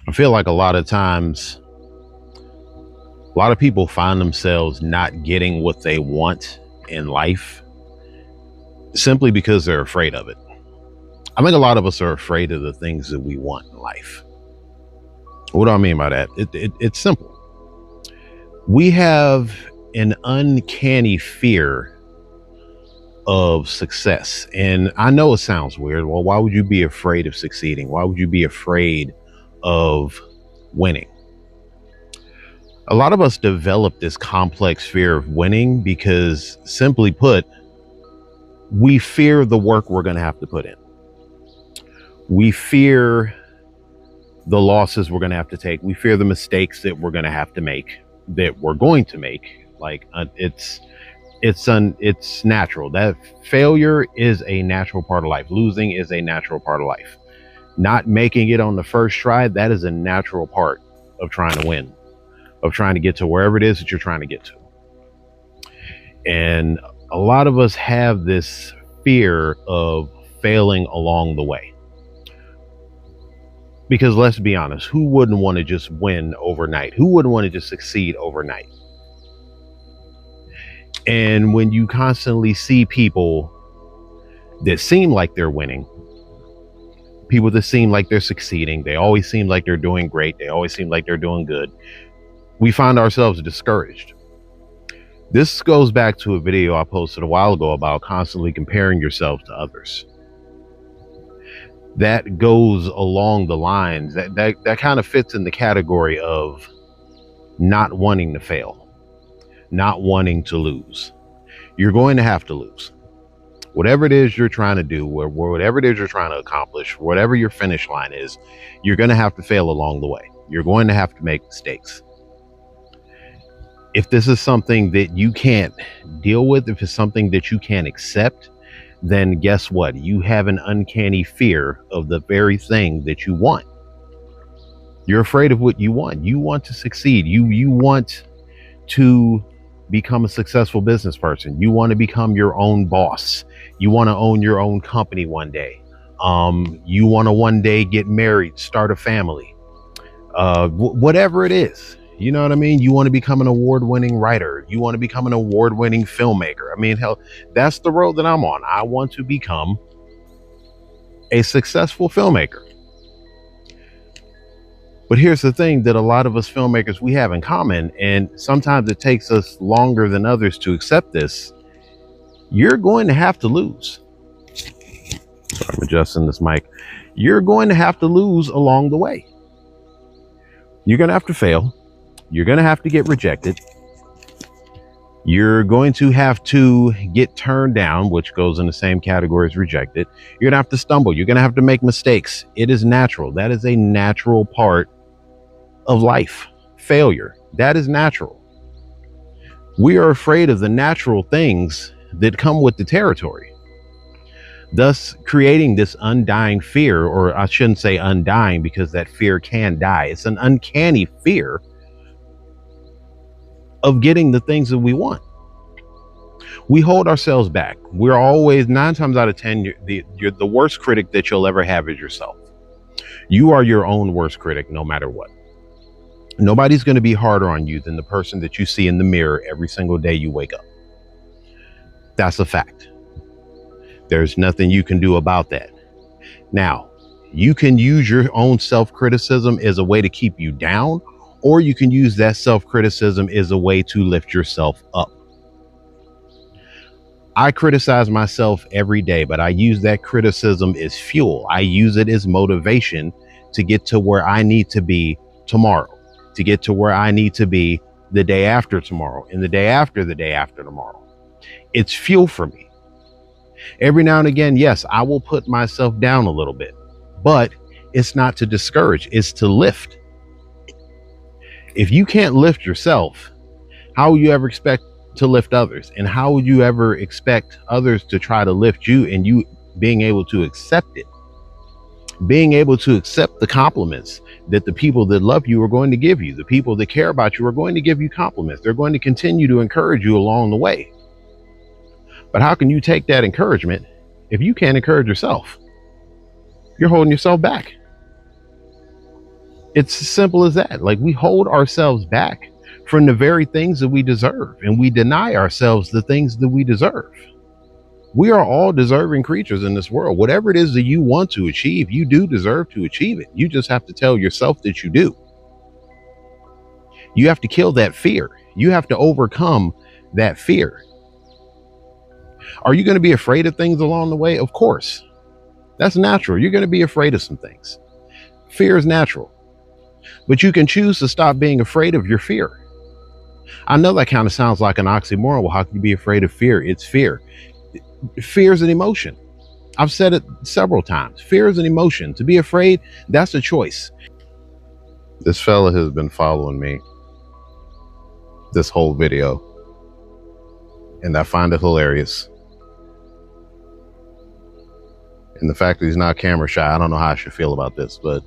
I feel like a lot of times, a lot of people find themselves not getting what they want in life simply because they're afraid of it. I think a lot of us are afraid of the things that we want in life. What do I mean by that? It's simple. We have an uncanny fear of success. And I know it sounds weird. Well, why would you be afraid of succeeding? Why would you be afraid of winning? A lot of us develop this complex fear of winning because, simply put, we fear the work we're going to have to put in. We fear the losses we're going to have to take. We fear the mistakes that we're going to have to make, that we're going to make. Like it's natural. That failure is a natural part of life. Losing is a natural part of life. Not making it on the first try, that is a natural part of trying to win, of trying to get to wherever it is that you're trying to get to. And a lot of us have this fear of failing along the way. Because let's be honest, who wouldn't want to just win overnight? Who wouldn't want to just succeed overnight? And when you constantly see people that seem like they're winning, people that seem like they're succeeding, they always seem like they're doing great, they always seem like they're doing good, we find ourselves discouraged. This goes back to a video I posted a while ago about constantly comparing yourself to others. That goes along the lines that kind of fits in the category of not wanting to fail, not wanting to lose. You're going to have to lose. Whatever it is you're trying to do, whatever it is you're trying to accomplish, whatever your finish line is, you're going to have to fail along the way. You're going to have to make mistakes. If this is something that you can't deal with, if it's something that you can't accept, then guess what? You have an uncanny fear of the very thing that you want. You're afraid of what you want. You want to succeed. You want to become a successful business person. You want to become your own boss. You want to own your own company one day. You want to one day get married, start a family, whatever it is. You know what I mean? You want to become an award-winning writer. You want to become an award-winning filmmaker. I mean, hell, that's the road that I'm on. I want to become a successful filmmaker. But here's the thing that a lot of us filmmakers, we have in common, and sometimes it takes us longer than others to accept this. You're going to have to lose. I'm adjusting this mic. You're going to have to lose along the way. You're going to have to fail. You're going to have to get rejected. You're going to have to get turned down, which goes in the same category as rejected. You're going to have to stumble. You're going to have to make mistakes. It is natural. That is a natural part of life. Failure. That is natural. We are afraid of the natural things that come with the territory, thus creating this undying fear, or I shouldn't say undying because that fear can die. It's an uncanny fear of getting the things that we want. We hold ourselves back. We're always, 9 times out of 10, you're the worst critic that you'll ever have is yourself. You are your own worst critic, no matter what. Nobody's going to be harder on you than the person that you see in the mirror every single day you wake up. That's a fact. There's nothing you can do about that. Now, you can use your own self-criticism as a way to keep you down, or you can use that self-criticism as a way to lift yourself up. I criticize myself every day, but I use that criticism as fuel. I use it as motivation to get to where I need to be tomorrow, to get to where I need to be the day after tomorrow, and the day after tomorrow. It's fuel for me. Every now and again, yes, I will put myself down a little bit, but it's not to discourage, it's to lift. If you can't lift yourself, how will you ever expect to lift others? And how would you ever expect others to try to lift you, and you being able to accept it? Being able to accept the compliments that the people that love you are going to give you. The people that care about you are going to give you compliments. They're going to continue to encourage you along the way. But how can you take that encouragement if you can't encourage yourself? You're holding yourself back. It's as simple as that. Like, we hold ourselves back from the very things that we deserve, and we deny ourselves the things that we deserve. We are all deserving creatures in this world. Whatever it is that you want to achieve, you do deserve to achieve it. You just have to tell yourself that you do. You have to kill that fear. You have to overcome that fear. Are you going to be afraid of things along the way? Of course. That's natural. You're going to be afraid of some things. Fear is natural. But you can choose to stop being afraid of your fear. I know that kind of sounds like an oxymoron. Well, how can you be afraid of fear? It's fear. Fear is an emotion. I've said it several times. Fear is an emotion. To be afraid, that's a choice. This fella has been following me this whole video, and I find it hilarious. And the fact that he's not camera shy, I don't know how I should feel about this, but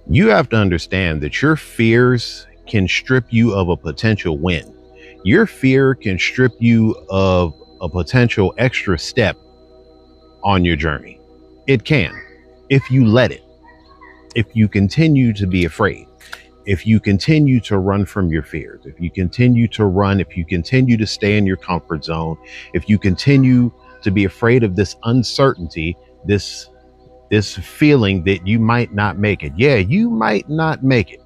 you have to understand that your fears can strip you of a potential win. Your fear can strip you of a potential extra step on your journey. It can, if you let it. If you continue to be afraid, if you continue to run from your fears, if you continue to run, if you continue to stay in your comfort zone, if you continue to be afraid of this uncertainty, this feeling that you might not make it. Yeah, you might not make it.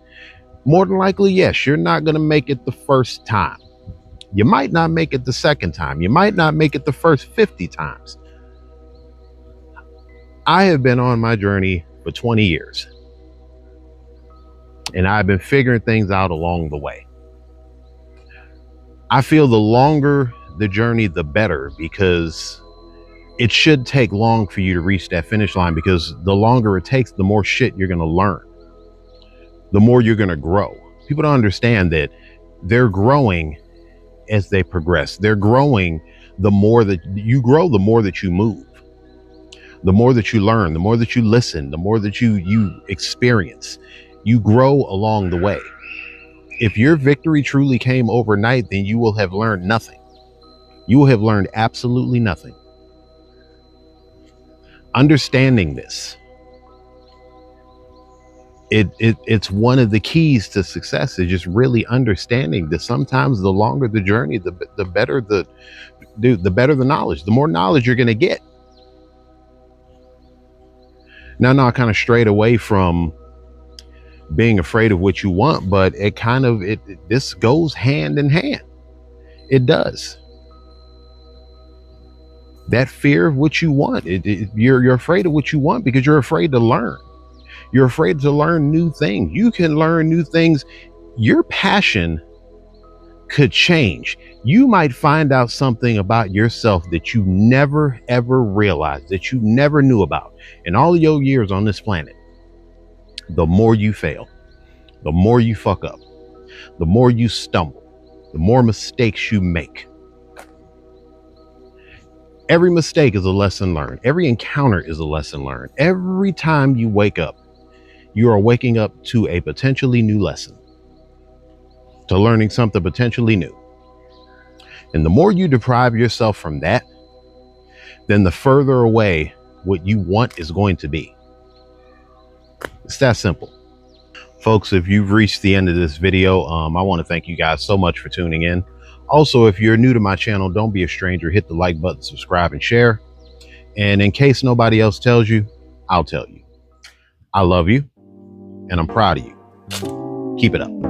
More than likely, yes, you're not going to make it the first time. You might not make it the second time. You might not make it the first 50 times. I have been on my journey for 20 years. And I've been figuring things out along the way. I feel the longer the journey, the better, because it should take long for you to reach that finish line, because the longer it takes, the more shit you're going to learn, the more you're going to grow. People don't understand that they're growing as they progress. They're growing. The more that you grow, the more that you move, the more that you learn, the more that you listen, the more that you experience. You grow along the way. If your victory truly came overnight, then you will have learned nothing. You will have learned absolutely nothing. Understanding this, it's one of the keys to success, is just really understanding that sometimes the longer the journey, the better the better the knowledge, the more knowledge you're going to get. Now I kind of strayed away from being afraid of what you want, but this goes hand in hand. It does. That fear of what you want, you're afraid of what you want because you're afraid to learn. You're afraid to learn new things. You can learn new things. Your passion could change. You might find out something about yourself that you never ever realized, that you never knew about in all of your years on this planet. The more you fail, the more you fuck up, the more you stumble, the more mistakes you make. Every mistake is a lesson learned. Every encounter is a lesson learned. Every time you wake up, you are waking up to a potentially new lesson, to learning something potentially new. And the more you deprive yourself from that, then the further away what you want is going to be. It's that simple. Folks, if you've reached the end of this video, I want to thank you guys so much for tuning in. Also, if you're new to my channel, don't be a stranger. Hit the like button, subscribe, and share. And in case nobody else tells you, I'll tell you. I love you, and I'm proud of you. Keep it up.